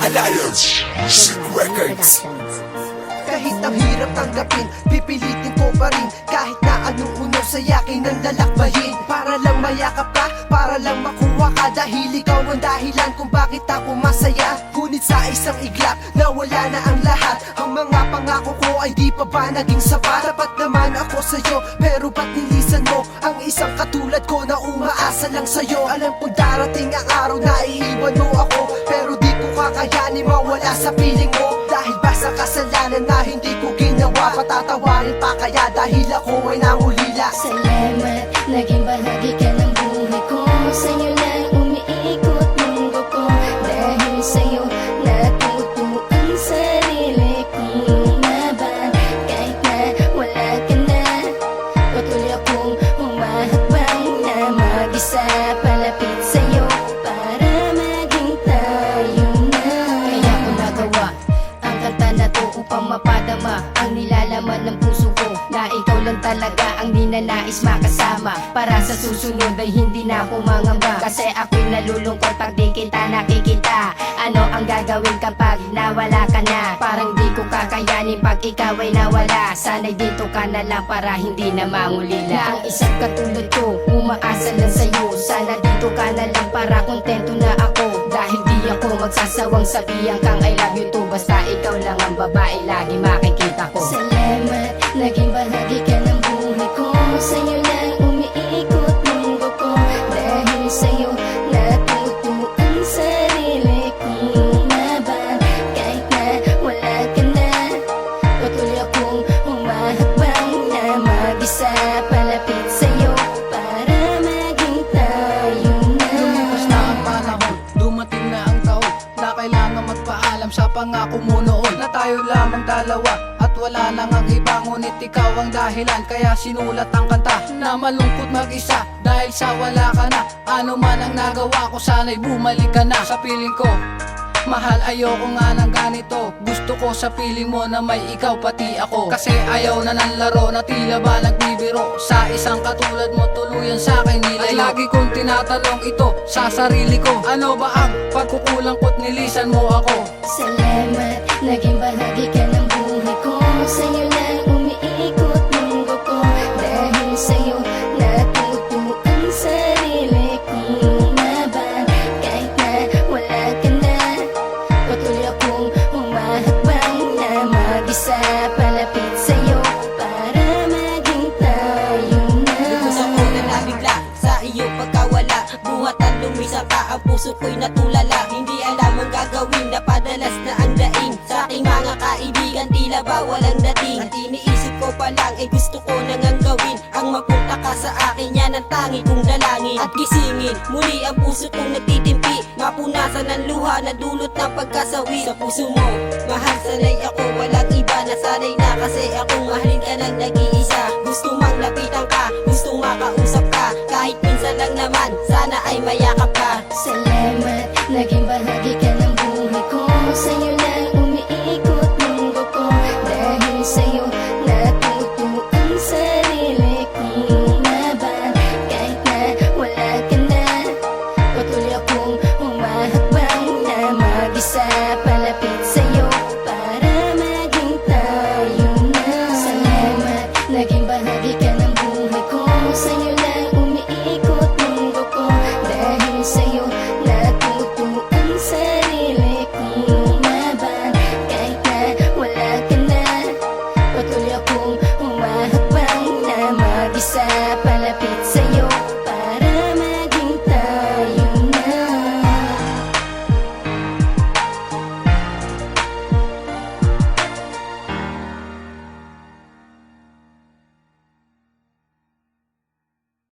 Alliance Music Records. Kahit ang hirap tanggapin, pipilitin ko pa rin. Kahit na anong unaw sa yakin ang lalakbayin. Para lang mayakap ka, para lang makuha ka. Dahil ikaw ang dahilan kung bakit ako masaya. Ngunit sa isang iglap, nawala na ang lahat. Ang mga pangako ko ay di pa ba naging sapat? Dapat naman ako sa'yo, pero ba't nilisan mo ang isang katulad ko na umaasa lang sa'yo? Alam kong darating ang araw na iiwan mo ako, pero di ko kakayanin mawala sa piling mo. Dahil ba sa kasalanan na hindi ko ginawa, patatawarin pa kaya dahil ako ay nangulila. Salamat, naging bahagi ka ng buhay ko. Sa'yo lang umiikot mundo ko. Dahil sa'yo natuto ang sarili kong lumaban. Kahit na wala ka na, patuloy akong humahakbang na mag-isa palapit sa'yo para maging tayo na. Kaya ko nagawa ang kanta na to upang mapadama ang nilalaman ng puso ko, na ikaw lang talaga ang ninanais makasama. Para sa susunod ay hindi na ako mangamba, kasi ako'y nalulungkot pag di kita nakikita. Ano ang gagawin kapag nawala ka na? Parang di ko kakayanin pag ikaw ay nawala. Sana'y dito ka na lang para hindi na mangulila. Na ang isang katulad ko, umaasa lang sa'yo. Sana dito ka na lang para kontento na ako. Dahil di ako magsasawang sabihan kang I love you too, basta ikaw lang ang babae lagi makikita ko. Salamat, naging bahagi ka ng buhay ko. Sa'yo lang umiikot mundo ko. Dahil sa'yo natuto ang sarili kong lumaban. Kahit na wala ka na, patuloy akong humahakbang na mag-isa palapit sa'yo para maging tayo na. Lumipas na ang panahon, dumating na ang taon na kailangan magpaalam sa pangako mo noon, na tayo lamang dalawa at wala nang ang iba. Ngunit ikaw ang dahilan kaya sinulat ang kanta na malungkot mag-isa dahil sa wala ka na. Ano man ang nagawa ko, sana'y bumalik ka na. Sa piling ko, mahal, ayoko nga ng ganito. Gusto ko sa piling mo na may ikaw pati ako. Kasi ayaw na ng laro na tila ba nagbibiro. Sa isang katulad mo tuluyan sa akin nilayo. At lagi kong tinatanong ito sa sarili ko, ano ba ang pagkukulang ko't nilisan mo ako? Salamat, naging bahagi ka ng buhay ko. Sa'yo lang umiikot mundo ko. Dahil sa'yo natuto ang sarili kong lumaban. Kahit na wala ka na, patuloy akong humahakbang na mag-isa palapit sa'yo para maging tayo na. Lubos ako na nabigla sa iyong pagkawala. Buhat ang lumisa ka, ang puso ko'y natulala. Hindi alam ang gagawin, napadalas na ang daing. Sa aking mga kaibigan, tila ba walang dating. At iniisip ko pa lang, gusto ko nang ang gawin. Ang mapunta ka sa akin, yan ang tangi kong dalangin. At gisingin, muli ang puso kong nagtitimpi. Mapunasan ng luha na dulot ng pagkasawi. Sa puso mo, mahal, sanay ako, walang iba. Nasanay na kasi akong mahalin ka ng nag-iisa. Gusto mang lapitan ka, gustong makausap ka. Kahit minsan lang naman, sana ay mayakap ka. Salamat, naging bahagi ka ng buhay ko. Sa'yo lang umiikot mundo ko. Dahil sa'yo natuto ang sarili kong lumaban. Kahit na wala ka na, patuloy akong humahakbang na mag-isa palapit sa'yo para maging tayo na. Salamat, naging bahagi ka ng buhay ko. Sa'yo